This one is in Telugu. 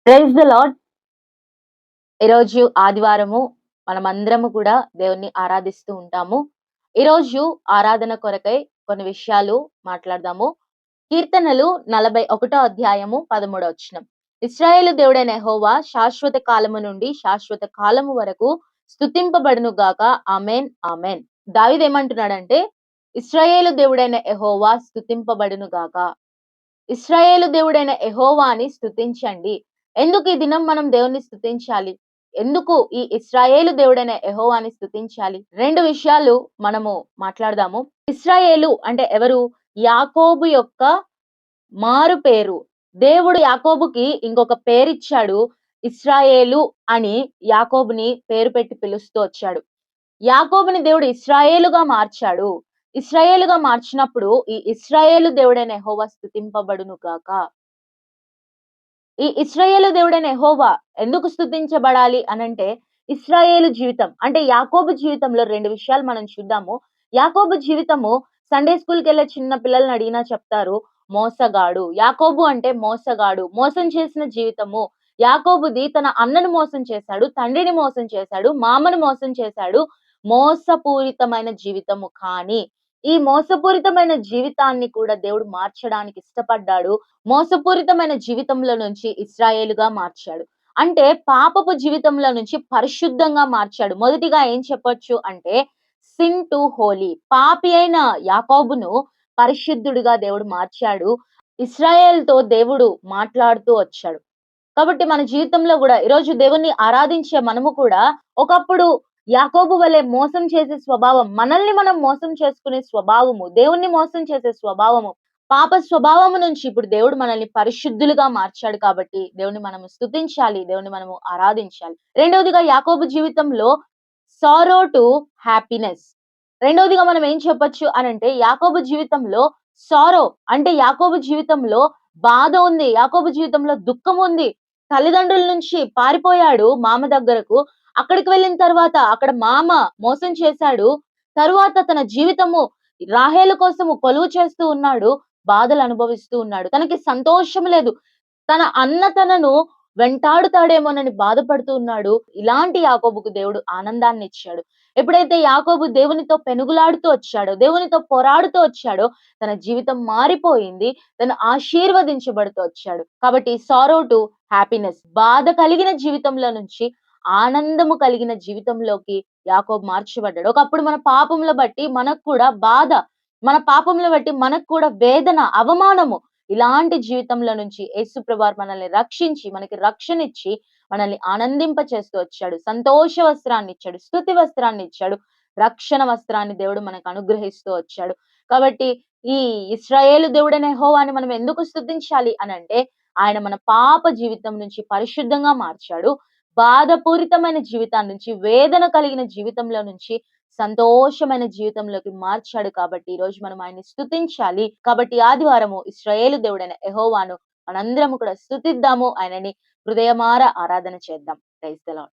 Praise the lord. ఈరోజు ఆదివారము మనమందరము కూడా దేవుణ్ణి ఆరాధిస్తూ ఉంటాము. ఈరోజు ఆరాధన కొరకై కొన్ని విషయాలు మాట్లాడదాము. కీర్తనలు 41 అధ్యాయము 13 వచనం. ఇశ్రాయేలు దేవుడైన యెహోవా శాశ్వత కాలము నుండి శాశ్వత కాలము వరకు స్తుతింపబడును గాక. ఆమేన్ ఆమేన్. దావీదు ఏమంటున్నాడంటే, ఇశ్రాయేలు దేవుడైన యెహోవా స్తుతింపబడును గాక. ఇశ్రాయేలు దేవుడైన యెహోవాని స్తుతించండి. ఎందుకు ఈ దినం మనం దేవుణ్ణి స్తుతించాలి? ఎందుకు ఈ ఇశ్రాయేలు దేవుడైన యెహోవాని స్తుతించాలి? 2 విషయాలు మనము మాట్లాడదాము. ఇశ్రాయేలు అంటే ఎవరు? యాకోబు యొక్క మారు పేరు. దేవుడు యాకోబుకి ఇంకొక పేరిచ్చాడు. ఇశ్రాయేలు అని యాకోబుని పేరు పెట్టి పిలుస్తూ వచ్చాడు. యాకోబుని దేవుడు ఇశ్రాయేలుగా మార్చాడు. ఇశ్రాయేలుగా మార్చినప్పుడు ఈ ఇశ్రాయేలు దేవుడైన యెహోవా స్తుతింపబడును గాక. ఈ ఇశ్రాయేలు దేవుడైన యెహోవా ఎందుకు స్తుతించబడాలి అనంటే, ఇశ్రాయేలు జీవితం అంటే యాకోబు జీవితంలో 2 విషయాలు మనం చూద్దాము. యాకోబు జీవితము సండే స్కూల్‌కెళ్ళే చిన్న పిల్లల్ని అడిగినా చెప్తారు, మోసగాడు. యాకోబు అంటే మోసగాడు. మోసం చేసిన జీవితము. యాకోబుది తన అన్నను మోసం చేశాడు, తండ్రిని మోసం చేశాడు, మామను మోసం చేశాడు. మోసపూరితమైన జీవితము. కానీ ఈ మోసపూరితమైన జీవితాన్ని కూడా దేవుడు మార్చడానికి ఇష్టపడ్డాడు. మోసపూరితమైన జీవితంలో నుంచి ఇశ్రాయేలుగా మార్చాడు. అంటే పాపపు జీవితంలో నుంచి పరిశుద్ధంగా మార్చాడు. మొదటిగా ఏం చెప్పొచ్చు అంటే, సిన్ టు హోలీ. పాపి అయిన యాకోబును పరిశుద్ధుడిగా దేవుడు మార్చాడు. ఇశ్రాయేలుతో దేవుడు మాట్లాడుతూ వచ్చాడు. కాబట్టి మన జీవితంలో గూడా ఈరోజు దేవుణ్ణి ఆరాధించే మనము కూడా ఒకప్పుడు యాకోబు వలె మోసం చేసే స్వభావం, మనల్ని మనం మోసం చేసుకునే స్వభావము, దేవుణ్ణి మోసం చేసే స్వభావము, పాప స్వభావము నుంచి ఇప్పుడు దేవుడు మనల్ని పరిశుద్ధులుగా మార్చాడు కాబట్టి దేవుని మనము స్తుతించాలి, దేవుని మనము ఆరాధించాలి. రెండవదిగా యాకోబు జీవితంలో సారో టు హ్యాపీనెస్. రెండవదిగా మనం ఏం చెప్పొచ్చు అనంటే, యాకోబు జీవితంలో సారో అంటే యాకోబు జీవితంలో బాధ ఉంది. యాకోబు జీవితంలో దుఃఖం ఉంది. తల్లిదండ్రుల నుంచి పారిపోయాడు మామ దగ్గరకు. అక్కడికి వెళ్ళిన తర్వాత అక్కడ మామ మోసం చేశాడు. తరువాత తన జీవితము రాహేలు కోసము కొలువు చేస్తూ ఉన్నాడు. బాధలు అనుభవిస్తూ ఉన్నాడు. తనకి సంతోషం లేదు. తన అన్న తనను వెంటాడుతాడేమోనని బాధపడుతూ ఉన్నాడు. ఇలాంటి యాకోబుకు దేవుడు ఆనందాన్ని ఇచ్చాడు. ఎప్పుడైతే యాకోబు దేవునితో పెనుగులాడుతూ వచ్చాడో, దేవునితో పోరాడుతూ వచ్చాడో, తన జీవితం మారిపోయింది. తను ఆశీర్వదించబడుతూ వచ్చాడు. కాబట్టి సారో టు హ్యాపీనెస్. బాధ కలిగిన జీవితంలో నుంచి ఆనందము కలిగిన జీవితంలోకి యాకోబు మార్చబడ్డాడు. ఒకప్పుడు మన పాపముల బట్టి మనకు కూడా బాధ, మన పాపముల బట్టి మనకు కూడా వేదన, అవమానము, ఇలాంటి జీవితంలో నుంచి యేసుప్రభువారు మనల్ని రక్షించి, మనకి రక్షణ ఇచ్చి, మనల్ని ఆనందింప చేస్తూ వచ్చాడు. సంతోష వస్త్రాన్ని ఇచ్చాడు, స్తుతి వస్త్రాన్ని ఇచ్చాడు, రక్షణ వస్త్రాన్ని దేవుడు మనకు అనుగ్రహిస్తూ వచ్చాడు. కాబట్టి ఈ ఇశ్రాయేలు దేవుడైన యెహోవాని మనం ఎందుకు స్తుతించాలి అనంటే, ఆయన మన పాప జీవితం నుంచి పరిశుద్ధంగా మార్చాడు. బాధపూరితమైన జీవితాన్ని నుంచి, వేదన కలిగిన జీవితంలో నుంచి సంతోషమైన జీవితంలోకి మార్చాడు. కాబట్టి ఈరోజు మనం ఆయన్ని స్తుతించాలి. కాబట్టి ఆదివారము ఇశ్రాయేలు దేవుడైన యెహోవాను మనందరము కూడా స్తుతిద్దాము. ఆయనని హృదయమార ఆరాధన చేద్దాం. Praise the lord.